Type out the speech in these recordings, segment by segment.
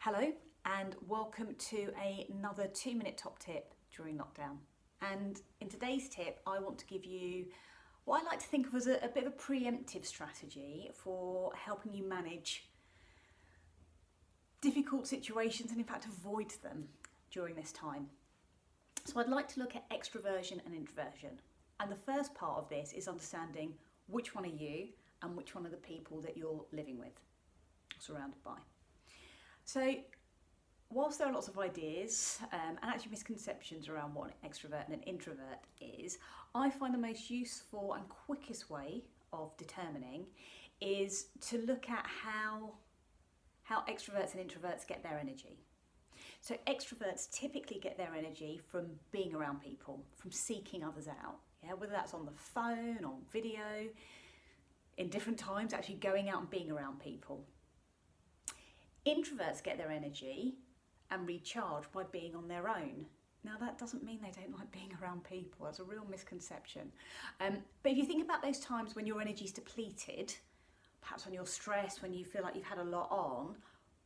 Hello and welcome to another 2-minute top tip during lockdown. And in today's tip I want to give you what I like to think of as a bit of a preemptive strategy for helping you manage difficult situations and in fact avoid them during this time. So I'd like to look at extroversion and introversion. And the first part of this is understanding which one are you and which one are the people that you're living with, surrounded by. So whilst there are lots of ideas and actually misconceptions around what an extrovert and an introvert is, I find the most useful and quickest way of determining is to look at how extroverts and introverts get their energy. So extroverts typically get their energy from being around people, from seeking others out, whether that's on the phone, on video, in different times, actually going out and being around people. Introverts get their energy and recharge by being on their own. Now that doesn't mean they don't like being around people, that's a real misconception. But if you think about those times when your energy's depleted, perhaps when you're stressed, when you feel like you've had a lot on,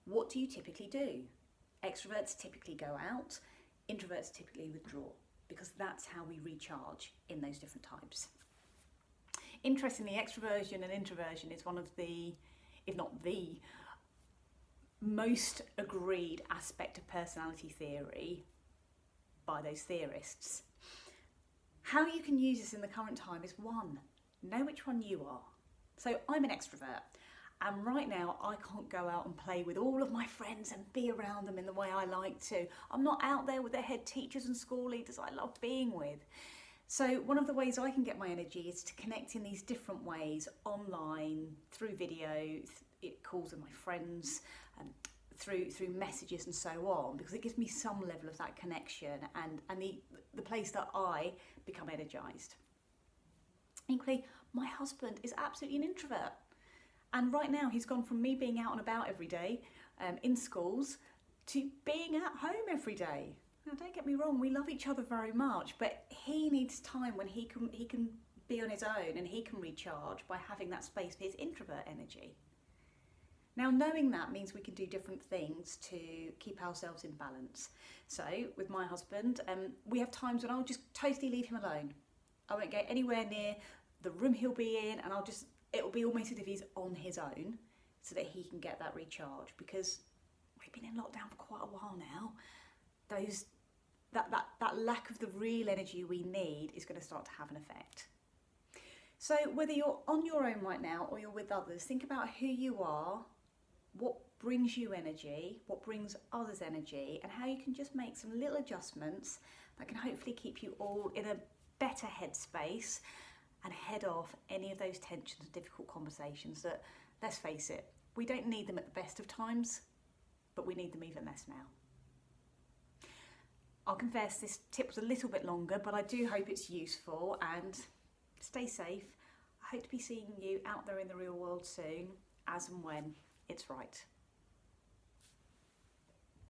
what do you typically do? Extroverts typically go out, introverts typically withdraw, because that's how we recharge in those different types. Interestingly, extroversion and introversion is one of the, if not the, most agreed aspect of personality theory by those theorists. How you can use this in the current time is one, know which one you are. So I'm an extrovert and right now I can't go out and play with all of my friends and be around them in the way I like to. I'm not out there with the head teachers and school leaders I love being with. So one of the ways I can get my energy is to connect in these different ways, online, through video, calls with my friends, through messages and so on, because it gives me some level of that connection and the place that I become energised. Equally, my husband is absolutely an introvert. And right now he's gone from me being out and about every day in schools to being at home every day. Now don't get me wrong, we love each other very much, but he needs time when he can be on his own and he can recharge by having that space for his introvert energy. Now knowing that means we can do different things to keep ourselves in balance. So with my husband, we have times when I'll just totally leave him alone. I won't go anywhere near the room he'll be in, and it'll be almost as if he's on his own so that he can get that recharge, because we've been in lockdown for quite a while now. That lack of the real energy we need is going to start to have an effect. So whether you're on your own right now or you're with others, think about who you are, what brings you energy, what brings others energy, and how you can just make some little adjustments that can hopefully keep you all in a better headspace and head off any of those tensions and difficult conversations that, let's face it, we don't need them at the best of times, but we need them even less now. I'll confess this tip was a little bit longer, but I do hope it's useful, and stay safe. I hope to be seeing you out there in the real world soon, as and when it's right.